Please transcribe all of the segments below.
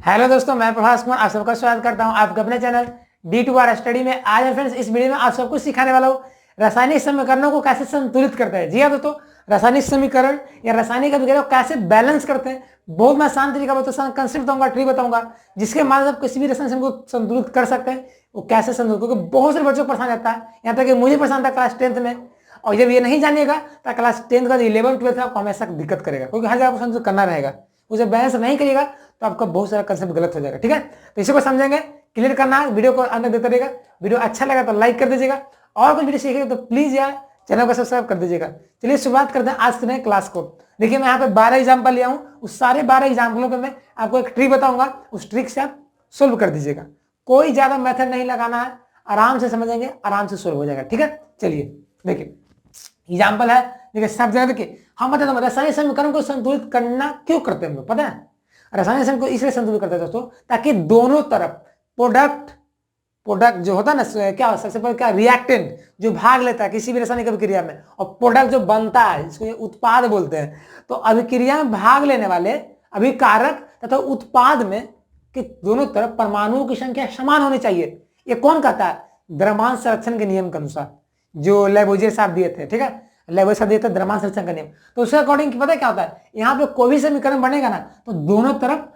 Hello दोस्तों, मैं प्रभास कुमार आप सबका स्वागत करता हूं आपके अपने चैनल D2R स्टडी में। आज मैं फ्रेंड्स इस वीडियो में आप सबको सिखाने वाला हूं रासायनिक समीकरणों को कैसे संतुलित करते हैं। जी हाँ दोस्तों, रासायनिक समीकरण या रासायनिक अभिक्रिया को कैसे बैलेंस करते हैं। बहुत मैं आसान तरीका बताऊंगा, कंसेप्ट बताऊंगा, ट्रिक बताऊंगा, जिसके माध्यम से किसी भी रासायनिक समीकरण को संतुलित कर सकते हैं। वो कैसे संतुलित, क्योंकि बहुत सारे बच्चों को परेशान रहता है, यहाँ तक कि मुझे परेशान था क्लास 10th में। और जब ये नहीं जानिएगा तो क्लास 10th का 11th-12th में आपको हमेशा दिक्कत करेगा, क्योंकि हर जगह क्वेश्चन करना रहेगा। उसे बैलेंस नहीं करिएगा तो आपका बहुत सारा कंसेप्ट गलत हो जाएगा। ठीक है, तो इसी को समझेंगे, क्लियर करना है। वीडियो को अंदर देते रहेगा। वीडियो अच्छा लगा तो लाइक कर दीजिएगा, और कुछ वीडियो सीखेगा तो प्लीज यार चैनल को सब्सक्राइब कर दीजिएगा। चलिए शुरुआत करते हैं आज के नए क्लास को। देखिए मैं यहाँ पे 12 एग्जाम्पल लिया हूँ, उस सारे 12 एग्जाम्पलों पे मैं आपको एक ट्रिक बताऊंगा, उस ट्रिक से आप सोल्व कर दीजिएगा। कोई ज्यादा मेथड नहीं लगाना है, आराम से समझेंगे, आराम से सोल्व हो जाएगा। ठीक है, चलिए देखिए एग्जाम्पल है। देखिए सब जगह देखिए, हम बताते हैं रासायनिक समीकरण को संतुलित करना क्यों करते हैं हम लोग, पता है? रासायनिक समीकरण को इसलिए संतुलित करते हैं दोस्तों, ताकि दोनों तरफ प्रोडक्ट जो होता है ना, क्या सबसे पहले क्या, रिएक्टेंट जो भाग लेता है किसी भी रासायनिक अभिक्रिया में, और प्रोडक्ट जो बनता है, इसको उत्पाद बोलते हैं। तो अभिक्रिया में भाग लेने वाले अभिकारक तथा उत्पाद में कि दोनों तरफ परमाणुओं की संख्या समान होनी चाहिए। ये कौन कहता है? द्रव्यमान संरक्षण के नियम के अनुसार, जो लेबोजियर साहब दिए थे। ठीक है, लेबोजियर साहब दिए थे द्रव्यमान संरक्षण का नियम। तो उसके अकॉर्डिंग पता है क्या होता है, यहाँ पे कोई भी समीकरण बनेगा ना तो दोनों तरफ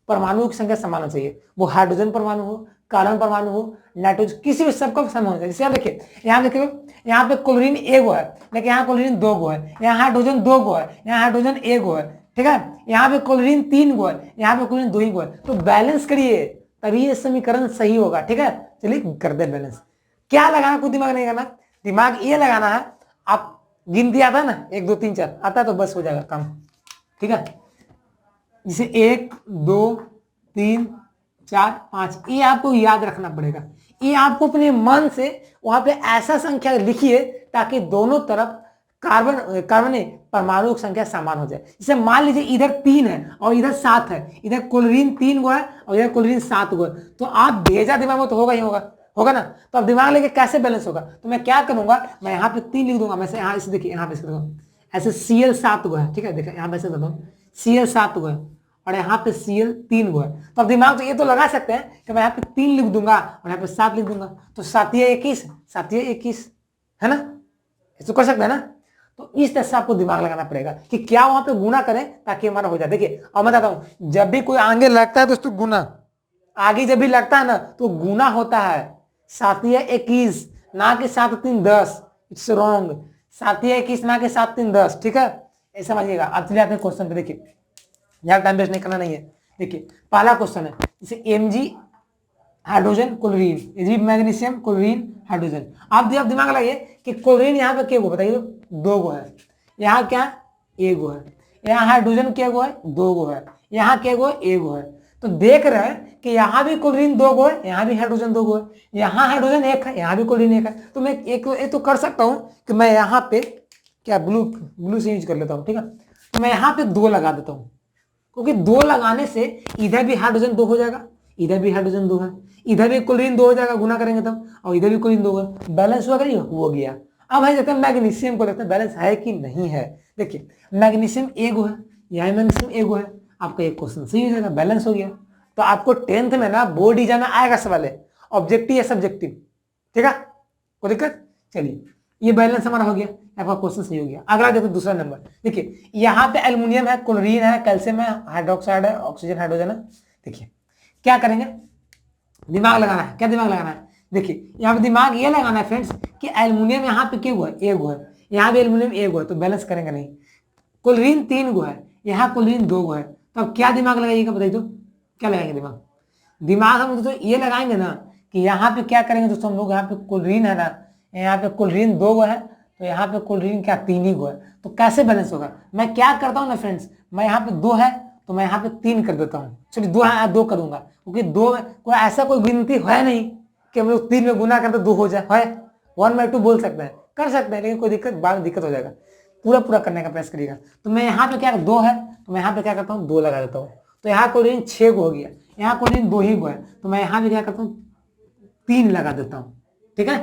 परमाणुओं की संख्या समान होनी चाहिए। वो हाइड्रोजन परमाणु हो, कार्बन परमाणु हो, नाइट्रोजन, किसी भी सबका समान होना चाहिए। जैसे देखिए यहाँ देखिए, यहाँ पे क्लोरीन 1 गो है, लेकिन यहाँ क्लोरीन 2 गो है, यहाँ हाइड्रोजन 2 गो है, यहाँ हाइड्रोजन 1 गो है। ठीक है, यहाँ पे क्लोरीन 3 गो है, यहाँ पे क्लोरीन 2 ही गो है। तो बैलेंस करिए, तभी ये समीकरण सही होगा। ठीक है, चलिए कर दे बैलेंस। क्या लगाना, कोई दिमाग नहीं करना, दिमाग ये लगाना है, आप गिनती आता है ना 1 2 3 4 आता है तो बस हो जाएगा काम। ठीक है, जैसे 1 2 3 4 5, ये आपको याद रखना पड़ेगा। ये आपको अपने मन से वहां पे ऐसा संख्या लिखिए ताकि दोनों तरफ कार्बन परमाणु की संख्या समान हो जाए। जैसे मान लीजिए इधर 3 है और इधर 7 है, इधर क्लोरीन 3 गो है और इधर क्लोरीन 7 गो है, तो आप भेजा दिमाग में तो होगा ही होगा ना। तो अब दिमाग लेके कैसे बैलेंस होगा, तो मैं क्या करूंगा, मैं यहाँ पे 3 लिख दूंगा। मैं से यहाँ इसे देखिए, यहाँ पे ऐसे Cl 7 गो है। ठीक है, देखिए यहाँ पे Cl 7 गो है और यहाँ पे Cl 3 गो है। तो अब दिमाग तो ये तो लगा सकते हैं कि मैं यहाँ पे 3 लिख दूंगा और यहाँ पे 7 लिख दूंगा, तो 7 21, 7 21 है ना, इसको कर सकते हैं ना। तो इस तरह से आपको दिमाग लगाना पड़ेगा कि क्या वहां पे गुना करें ताकि हमारा हो जाए। देखिए और मैं बताता हूं, जब भी कोई आगे लगता है दोस्तों गुना, आगे जब भी लगता है ना तो गुना होता है 7 21, ना कि 7 3 10। इट्स रॉन्ग, 7 21 ना कि 7 3 10। ठीक है, ऐसा समझिएगा। अब चलिए आते हैं क्वेश्चन पे। देखिए यार टाइम वेस्ट नहीं करना नहीं है। देखिए पहला क्वेश्चन है, जैसे Mg hydrogen chlorine, magnesium chlorine hydrogen. आप दिमाग लगाइए कि क्लोरीन यहाँ पे क्या गो, बताइए 2 गो है, यहाँ क्या 1 गो है, यहाँ हाइड्रोजन क्या गो है 2 गो है, यहाँ क्या गो 1 गो है। तो देख रहे हैं कि यहाँ भी क्लोरीन 2 गो है, यहाँ भी हाइड्रोजन 2 गो है, यहाँ हाइड्रोजन 1 है, यहाँ भी क्लोरीन 1 है। तो मैं एक तो कर सकता हूँ कि मैं यहाँ पे क्या ब्लू से यूज कर लेता हूँ। ठीक है, तो मैं यहाँ पे 2 लगा देता हूँ, क्योंकि 2 लगाने से इधर भी हाइड्रोजन 2 हो जाएगा, इधर भी हाइड्रोजन 2 है, इधर भी क्लोरीन 2 हो जाएगा गुना करेंगे तब, और इधर भी क्लोरीन 2 है। बैलेंस हुआ करिए, हो गया। अब है देखते हैं मैग्नीशियम को, देखते हैं बैलेंस है कि नहीं है। देखिए मैग्नीशियम 1 गो है, यहाँ मैग्नीशियम 1 गो है, आपका एक क्वेश्चन सही हो जाएगा, बैलेंस हो गया। तो आपको 10th में ना बोर्ड एग्जाम में आएगा सवाल है ऑब्जेक्टिव या सब्जेक्टिव। ठीक है, कोई दिक्कत? चलिए ये बैलेंस हमारा हो गया, आपका क्वेश्चन सही हो गया। अगला देखो दूसरा नंबर। देखिए यहाँ पे एल्युमिनियम है, क्लोरीन है, कैल्शियम है, हाइड्रोक्साइड है, ऑक्सीजन हाइड्रोजन है। देखिए क्या करेंगे, दिमाग लगाना है। क्या दिमाग लगाना है? देखिए यहाँ पे दिमाग ये लगाना है फ्रेंड्स कि एल्युमिनियम यहाँ पे क्या हुआ 1 गो है, यहाँ भी एल्युमिनियम 1 गो है, तो बैलेंस करेंगे नहीं। क्लोरीन 3 गो है, यहाँ क्लोरीन 2 गो है, तो अब क्या दिमाग लगाइएगा बताइए तो, क्या लगाएंगे दिमाग? दिमाग हम दोस्तों ये लगाएंगे ना कि यहाँ पे क्या करेंगे दोस्तों हम लोग, यहाँ पे क्लोरीन है ना, यहाँ पे क्लोरीन 2 गो है, तो यहाँ पे क्लोरीन क्या 3 ही गो है, तो कैसे बैलेंस होगा? मैं क्या करता हूँ ना फ्रेंड्स, मैं यहाँ पे 2 है तो मैं यहाँ पे 3 कर देता हूँ। चलिए 2 है 2 करूंगा, क्योंकि 2 कोई ऐसा कोई गिनती है नहीं कि हम लोग 3 में गुना करते 2 हो जाए। है 1/2 बोल सकते हैं, कर सकते हैं, लेकिन कोई दिक्कत बाद में दिक्कत हो जाएगा। पूरा करने का प्रयास करिएगा। तो मैं यहाँ पे क्या 2 है तो मैं यहाँ पे क्या करता हूँ 2 लगा देता हूँ, तो यहाँ क्लोरीन 6 गो हो गया, यहाँ क्लोरीन 2 ही गो है, तो मैं यहाँ पे क्या करता हूँ 3 लगा देता हूँ। ठीक है,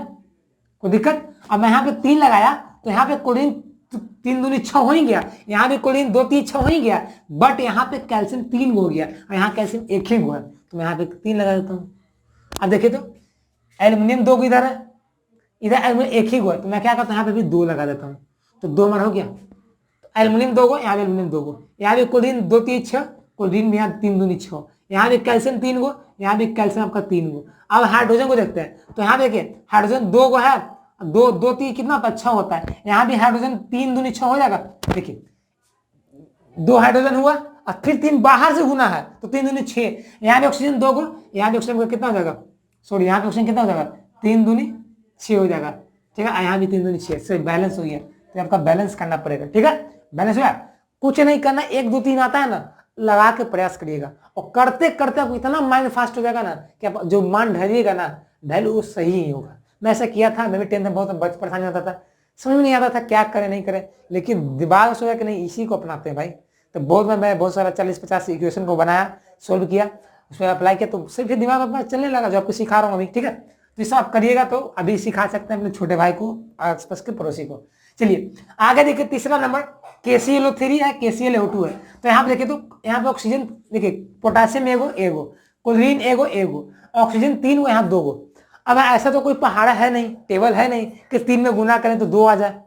कोई दिक्कत? अब मैं यहाँ पे 3 लगाया तो यहाँ पे क्लोरीन तो 3 दूनी 6 हो ही गया, यहाँ भी क्लोरीन 2 3 6 हो ही गया, बट यहाँ पे कैल्शियम 3 हो गया और यहाँ कैल्शियम 1 ही हुआ है, तो मैं यहाँ पे 3 लगा देता हूँ। अब देखिए तो एल्यूमिनियम 2 इधर है, इधर एल्यूमिनियम 1 ही हुआ है, तो मैं क्या करता हूँ यहाँ पे भी 2 लगा देता हूँ, तो 2 हमारा हो गया। एल्यूमिनियम 2 गो, यहाँ भी एल्यूमिनियम 2 गो, यहाँ भी क्लोरीन 2 3 6, क्लोरीन भी यहाँ 3 दूनी 6, यहाँ भी कैल्शियम 3 गो, यहाँ भी कैल्शियम आपका 3 गो। अब हाइड्रोजन को देखते हैं, तो यहाँ देखिए हाइड्रोजन 2 गो है, 2 2 3 कितना होता है 6 होता है, यहाँ भी हाइड्रोजन 3 दूनी 6 हो जाएगा। देखिए 2 हाइड्रोजन हुआ और फिर 3 बाहर से गुना है, तो 3 दूनी 6, यहाँ भी ऑक्सीजन 2 गो, यहाँ भी ऑक्सीजन कितना हो जाएगा, सॉरी यहाँ पे ऑक्सीजन कितना हो जाएगा 3 दूनी 6 हो जाएगा, ठीक है। यहाँ भी 3 दूनी 6, सही बैलेंस हो गया, तो आपका बैलेंस करना पड़ेगा, ठीक है। बैलेंस हुआ, कुछ नहीं करना, 1 2 3 आता है ना, लगा के प्रयास करिएगा, और करते करते आपको इतना माइंड फास्ट हो जाएगा ना कि आप जो मान ढलिएगा ना, ढल वो सही ही होगा। मैं ऐसा किया था, मैं भी 10th में बहुत परेशानी होता था, समझ में नहीं आता था क्या करे नहीं करे, लेकिन दिमाग सोचा कि नहीं इसी को अपनाते हैं भाई, तो मैं बहुत सारा 40-50 इक्वेशन को बनाया, सोल्व किया, उस पर अप्लाई किया, तो फिर दिमाग अपना चलने लगा, जो आपको सिखा रहा हूँ अभी, ठीक है। तो इसे आप करिएगा, तो अभी सिखा सकते हैं अपने छोटे भाई को, आसपास के पड़ोसी को। चलिए आगे देखिए, तीसरा नंबर KClO3 है, KClO2 है, तो यहाँ पे देखिए, तो यहाँ पे ऑक्सीजन देखिए, पोटेशियम एगो, क्लोरीन एगो, ऑक्सीजन 3 गो, यहाँ 2 गो। अब ऐसा तो कोई पहाड़ है नहीं, टेबल है नहीं कि 3 में गुना करें तो 2 आ जाए,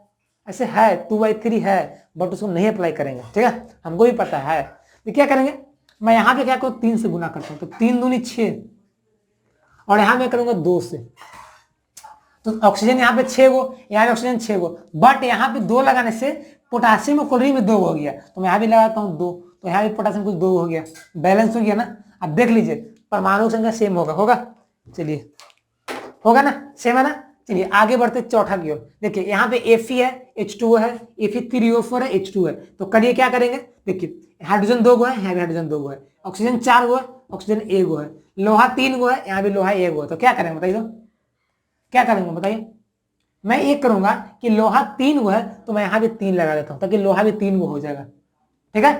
ऐसे है 2/3 है, बट उसको नहीं अप्लाई करेंगे, ठीक है, हमको भी पता है। तो क्या करेंगे, मैं यहाँ पे क्या करूँ 3 से गुना करता हूँ, तो 3 दूनी 6, और यहाँ मैं करूंगा 2 से, तो ऑक्सीजन यहाँ पे 6 गो, यहाँ पे ऑक्सीजन 6 गो, बट यहाँ पे 2 लगाने से पोटासियम और क्लोरीन में 2 हो गया, तो मैं यहाँ भी लगाता हूँ 2, तो यहाँ भी पोटासियम कुछ 2 हो गया, बैलेंस हो गया ना। अब देख लीजिए परमाणु संख्या सेम होगा, चलिए होगा ना, सेम है ना। चलिए आगे बढ़ते चौथा की ओर, देखिए यहाँ पे Fe है, H2O है, Fe3O4 है, H2 है, तो करिए क्या करेंगे, देखिए हाइड्रोजन 2 गो है, यहाँ भी हाइड्रोजन 2 गो है, ऑक्सीजन 4 गो है, ऑक्सीजन 1 गो है, लोहा 3 गो है, यहाँ भी लोहा 1 गो है, तो क्या करेंगे बताइए, तो क्या करेंगे बताइए। मैं एक करूंगा कि लोहा 3 गो है, तो मैं यहाँ भी 3 लगा देता हूँ, ताकि लोहा भी 3 गो हो जाएगा, ठीक है।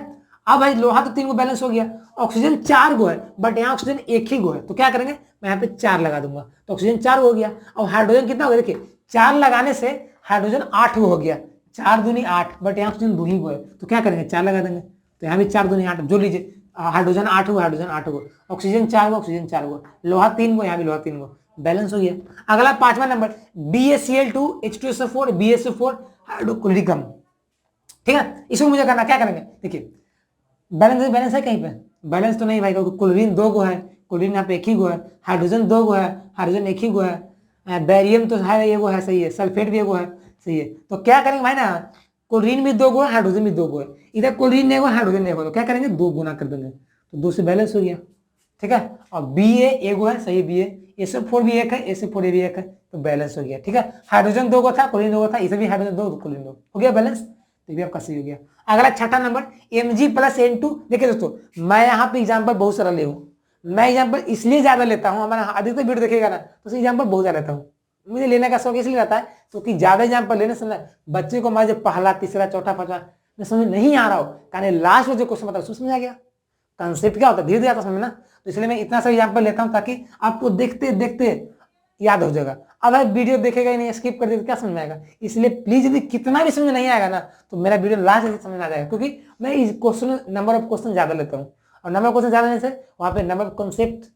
अब भाई लोहा तो 3 गो बैलेंस हो गया, ऑक्सीजन 4 गो है, बट यहाँ ऑक्सीजन 1 ही गो है, तो क्या करेंगे, मैं यहाँ पे 4 लगा दूंगा, तो ऑक्सीजन 4 हो गया। और हाइड्रोजन कितना हो गया, देखिए 4 लगाने से हाइड्रोजन 8 गो हो गया, 4 दूनी 8, बट यहाँ ऑक्सीजन 2 ही गो है, तो क्या करेंगे 4 लगा देंगे, तो यहाँ भी 4 दूनी 8 जोड़ लीजिए, हाइड्रोजन 8 गो, हाइड्रोजन 8 गो, ऑक्सीजन 4 गो, ऑक्सीजन 4 गो, लोहा 3 गो, यहाँ भी लोहा 3 गो, बैलेंस हो गया। अगला 5वां number BaCl2 H2SO4 BaSO4 hydrochloric, ठीक है। इसको मुझे करना, क्या करेंगे, देखिए बैलेंस है कहीं पे, बैलेंस तो नहीं भाई, क्लोरीन 2 गो है, क्लोरीन यहाँ पे 1 ही गो है, हाइड्रोजन 2 गो है, हाइड्रोजन 1 ही गो है, बैरियम तो है 1 गो है, सही है, सल्फेट भी 1 गो है, सही है। तो क्या करेंगे भाई ना, क्लोरीन भी 2 गो है, हाइड्रोजन भी 2 गो है, इधर क्लोरीन 1 गो, हाइड्रोजन 1 गो, तो क्या करेंगे 2 गुना कर देंगे, तो 2 से बैलेंस हो गया, ठीक है। और Ba 1 गो है, सही है, BaSO4 भी 1 है, SO4 भी 1 है, तो बैलेंस हो गया, ठीक है। हाइड्रोजन 2 गो था, क्लोरीन 2 गो था, इसे भी हाइड्रोजन 2, क्लोरीन 2 हो गया बैलेंस, तो भी आपका सही हो गया। अगला 6वां नंबर Mg+N2, देखिए दोस्तों मैं यहाँ पे एग्जाम्पल बहुत सारा ले हूँ, मैं एग्जाम्पल इसलिए ज्यादा लेता हूँ, हमारा अधिकतर वीडियो देखेगा ना तो एग्जाम्पल बहुत ज्यादा लेता हूँ, मुझे लेने का शौक इसलिए रहता है क्योंकि ज्यादा एग्जाम्पल लेने से बच्चे को मान पहला तीसरा चौथा पांचवा में समझ नहीं आ रहा हो, कारण लास्ट में जो क्वेश्चन बता समझ आ गया, कंसेप्ट क्या होता है धीरे धीरे आता समझ में ना, तो इसलिए मैं इतना सा एग्जाम्पल लेता हूँ ताकि आपको देखते देखते याद हो जाएगा। अब अगर वीडियो देखेगा ही नहीं, स्किप कर दे तो क्या समझ में आएगा, इसलिए प्लीज यदि कितना भी समझ में नहीं आएगा ना तो मेरा वीडियो लास्ट में समझ में आ जाएगा, क्योंकि मैं इस क्वेश्चन नंबर ऑफ क्वेश्चन ज्यादा लेता हूँ, और नंबर ऑफ क्वेश्चन ज्यादा लेने से वहां पे नंबर ऑफ कॉन्सेप्ट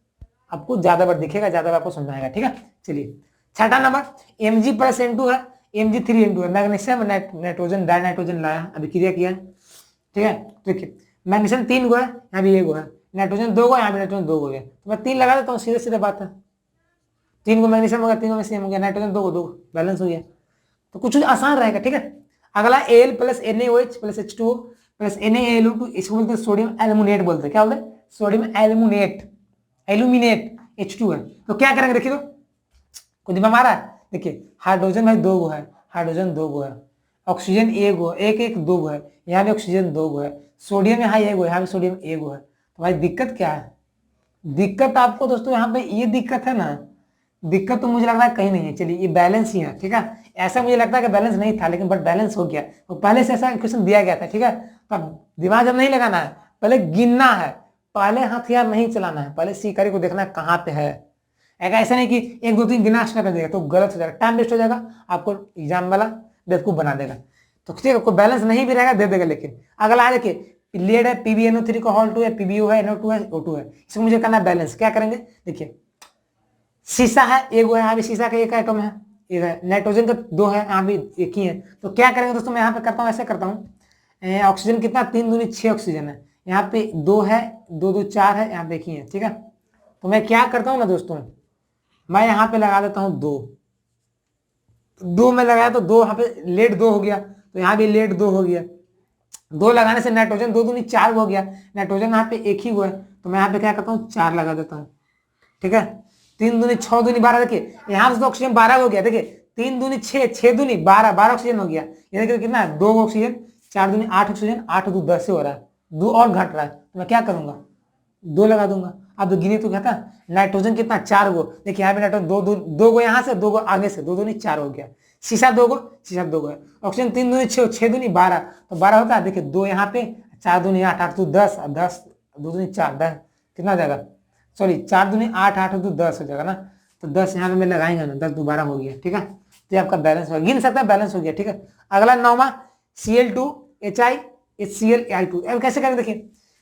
आपको ज्यादा बार दिखेगा, ज्यादा बार आपको समझ में आएगा, ठीक है। चलिए 6वां नंबर Mg+N2 है, Mg3N2 है, मैग्नीशियम नाइट्रोजन डाइनाइट्रोजन लाया, अभी क्रिया किया, ठीक है। देखिए मैग्नीशियम 3 गो है, यहाँ भी 1 गो है, नाइट्रोजन 2 गो, यहाँ भी नाइट्रोजन 2 गो है, तो मैं 3 लगा देता हूँ, सीधे सीधे बात है, 3 गो मैग्नीशियम हो गया, 3 गो मैग्नीशियम हो गया, नाइट्रोजन 2 गो 2 बैलेंस हो गया, तो कुछ आसान रहेगा, ठीक है। अगला Al + NaOH + H2O + NaAlO2, इसको बोलते हैं सोडियम एल्यूमिनेट बोलते हैं, क्या बोलते हैं सोडियम एल्यूमिनेट H2 है, तो क्या करेंगे देखिए, तो कुछ दिमाग आ रहा है, देखिए हाइड्रोजन भाई 2 गो है, हाइड्रोजन 2 गो है, ऑक्सीजन 1 गो, 1 2 गो है, यहाँ भी ऑक्सीजन 2 गो है, सोडियम यहाँ 1 गो, यहाँ भी सोडियम 1 गो है, तो भाई दिक्कत क्या है, दिक्कत आपको दोस्तों यहाँ पे ये दिक्कत है ना, दिक्कत तो मुझे लग रहा है कहीं नहीं है, चलिए ये बैलेंस ही है, ठीक है। ऐसा मुझे लगता है कि बैलेंस नहीं था, लेकिन बट बैलेंस हो गया, तो पहले से ऐसा क्वेश्चन दिया गया था, ठीक है। तो दिमाग जब नहीं लगाना है, पहले गिनना है, पहले हथियार नहीं चलाना है, पहले शिकारी को देखना है कहाँ पे है, ऐसा नहीं कि 1 2 3 गिना कर देगा तो गलत हो जाएगा, टाइम वेस्ट हो जाएगा, आपको एग्जाम वाला बेवकूफ बना देगा। तो ठीक है, कोई बैलेंस नहीं भी रहेगा दे देगा। लेकिन अगला है देखिए लेड है PbNO3 का हॉल 2 है, PbO है, NO2 है, O2 है, इसको मुझे करना है बैलेंस। क्या करेंगे देखिए, शीशा है एगो है, यहाँ भी शीशा का एक आइटम है, एक है, नाइट्रोजन का 2 है, यहाँ भी एक ही है। तो क्या करेंगे दोस्तों, मैं यहाँ पे करता हूँ, ऐसे करता हूँ, ऑक्सीजन कितना 3 दूनी 6 ऑक्सीजन है, यहाँ पे 2 है, 2 2 4 है, यहाँ पे एक ही है। ठीक है, तो मैं क्या करता हूँ ना दोस्तों, मैं यहाँ पे लगा देता हूँ 2 में लगाया तो 2 यहाँ पे लेड 2 हो गया, तो यहाँ भी लेड 2 हो गया। 2 लगाने से नाइट्रोजन 2 दूनी 4 हो गया, नाइट्रोजन यहाँ पे एक ही हुआ है, तो मैं यहाँ पे क्या करता हूँ 4 लगा देता हूँ। ठीक है, 3 दूनी 6 दूनी 12, देखिए यहाँ से तो ऑक्सीजन 12 हो गया, देखिए 3 दूनी 6, 6 दूनी 12, 12 ऑक्सीजन हो गया। ये देखिए कितना है 2 ऑक्सीजन, 4 दूनी 8 ऑक्सीजन, 8 2 10 से हो रहा है, 2 और घट रहा है, तो मैं क्या करूंगा 2 लगा दूंगा। अब गिने तो कहता नाइट्रोजन कितना 4 गो, देखिए यहाँ पे नाइट्रोजन 2 गो यहाँ से, 2 गो आगे से, 2 दूनी 4 हो गया। शीशा 2 गो, शीशा 2 गो है, ऑक्सीजन 3 दूनी 6, 6 दूनी 12, तो 12 होता है, देखिए 2 यहाँ पे, 4 दूनी 8, 8 2 10, 10 2 दूनी 4, 10 कितना हो जाएगा, सॉरी 4 दूनी 8, 8 2 10 हो जाएगा ना, तो 10 यहाँ पे मैं लगाएंगे ना, 10 दोबारा हो गया। ठीक है, तो आपका बैलेंस हो गया, गिन सकता है बैलेंस हो गया। ठीक है, अगला 9वां Cl2 Hi HCl Ai2, अब कैसे करेंगे देखिए,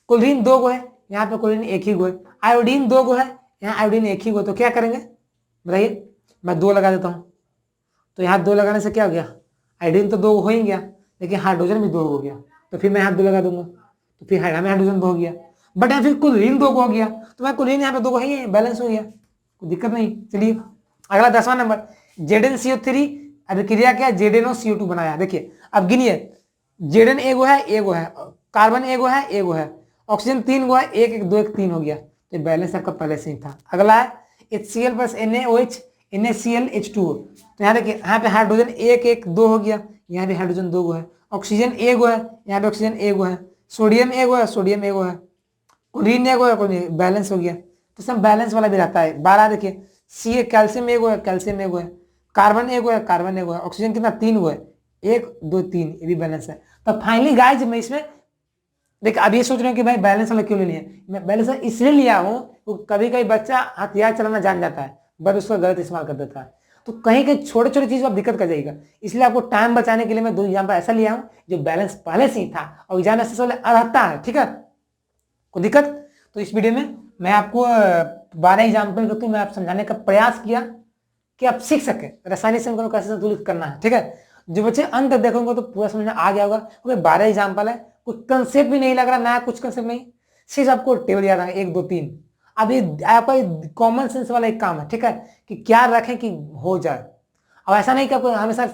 क्लोरीन 2 गो है, यहाँ पे क्लोरीन एक ही गो है, आयोडीन 2 गो है, यहाँ आयोडीन एक ही गो, तो क्या करेंगे बताइए, मैं 2 लगा देता हूँ, तो यहाँ 2 लगाने से क्या हो गया, आयोडीन तो 2 हो ही गया, लेकिन हाइड्रोजन भी 2 हो गया, तो फिर मैं यहाँ 2 लगा दूंगा, तो फिर हाइड्रोजन 2 हो गया, बट यहाँ फिर क्लोरीन 2 गो हो गया, तो मैं क्लोरीन यहाँ पे 2 गो है, बैलेंस हो गया, कोई दिक्कत नहीं। चलिए अगला 10वां नंबर, ZnCO3 अभिक्रिया क्या, ZnOCO2 बनाया। देखिए अब गिनिए, Zn एगो है, एगो है, कार्बन एगो है, एगो है, ऑक्सीजन 3 गो है, 1 1 2 1 3 हो गया, तो बैलेंस आपका पहले से ही था। अगला है HCl plus NaOH NaCl H2O, तो यहाँ देखिए यहाँ पे हाइड्रोजन 1 1 2 हो गया, यहाँ भी हाइड्रोजन 2 गो है, ऑक्सीजन एगो है, यहाँ पे ऑक्सीजन एगो है, सोडियम एगो है, सोडियम एगो है, क्लोरीन एगो है, क्लोरीन बैलेंस हो गया। तो सब बैलेंस वाला भी रहता है। 12 देखिए सी कैल्शियम एगो है, कैल्शियम एगो है, कार्बन एगो है, कार्बन एगो है, ऑक्सीजन कितना 3 गो है, 1 2 3, ये भी बैलेंस है। तो फाइनली गाइस मैं इसमें देखिए अब ये सोच रहे हो कि भाई बैलेंस वाला क्यों ले लिया, मैं बैलेंस इसलिए लिया हूँ, तो कभी कभी बच्चा हथियार चलाना जान जाता है बट उसका गलत इस्तेमाल कर देता है, तो कहीं कहीं छोटे छोटे चीज आप दिक्कत कर जाएगा, इसलिए आपको टाइम बचाने के लिए मैं 2 एग्जाम्पल ऐसा लिया हूँ जो बैलेंस पहले से ही था और एग्जाम ऐसे वाले रहता है। ठीक है, कोई दिक्कत, तो इस वीडियो में मैं आपको 12 एग्जाम्पल के थ्रू मैं आप समझाने का प्रयास किया कि आप सीख सके रासायनिक समीकरण कैसे संतुलित करना है। ठीक है, जो बच्चे अंत तक देखोगे तो पूरा समझ में आ गया होगा, क्योंकि 12 एग्जाम्पल है, कोई कंसेप्ट भी नहीं लग रहा, नया कुछ कंसेप्ट नहीं, सिर्फ आपको टेबल याद आएगा 1 2 3। अब ये आपका कॉमन सेंस वाला एक काम है। ठीक है, कि क्या रखें कि हो जाए, अब ऐसा नहीं कि आपको हमेशा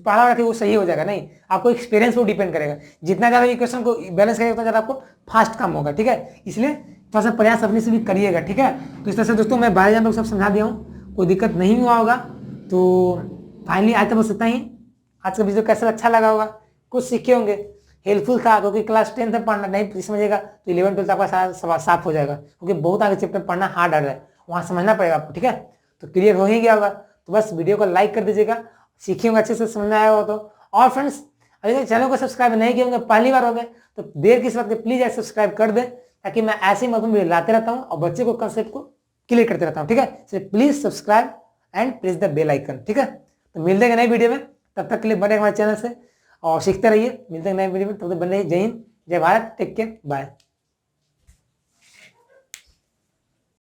पढ़ा रखे वो सही हो जाएगा, नहीं, आपको एक्सपीरियंस पर डिपेंड करेगा, जितना ज्यादा इक्वेशन को बैलेंस करेगा उतना ज्यादा आपको फास्ट काम होगा। ठीक है, इसलिए थोड़ा सा प्रयास अपने से भी करिएगा। ठीक है, तो इस तरह से दोस्तों मैं 12 एग्जाम्पल सब समझा दिया हूँ, कोई दिक्कत नहीं हुआ होगा। तो फाइनली आज तक बस इतना ही। आज का वीडियो कैसा अच्छा लगा होगा, कुछ सीखे होंगे, हेल्पफुल था, क्योंकि क्लास 10 तक पढ़ना नहीं समझेगा तो 11 12 आपका सारा साफ हो जाएगा, क्योंकि बहुत आगे चैप्टर पढ़ना हार्ड है, वहाँ समझना पड़ेगा आपको। ठीक है, तो क्लियर हो ही गया होगा, तो बस वीडियो को लाइक कर दीजिएगा, सीखे होंगे अच्छे से, समझ में आया हो तो। और फ्रेंड्स अभी तक चैनल को सब्सक्राइब नहीं किए होंगे, पहली बार हो गए, तो देर किस वक्त प्लीज यार सब्सक्राइब कर दें, ताकि मैं ऐसे ही मतलब वीडियो लाते रहता हूँ और बच्चे को कंसेप्ट को क्लियर करते रहता हूँ। ठीक है, please subscribe and press the bell icon. ठीक है, तो मिलते हैं नई वीडियो में, तब तक के लिए बने हमारे चैनल से और सीखते रहिए। मिलते हैं नए वीडियो में, तब तक बने रहिए। जय हिंद, जय भारत, टेक केयर, बाय।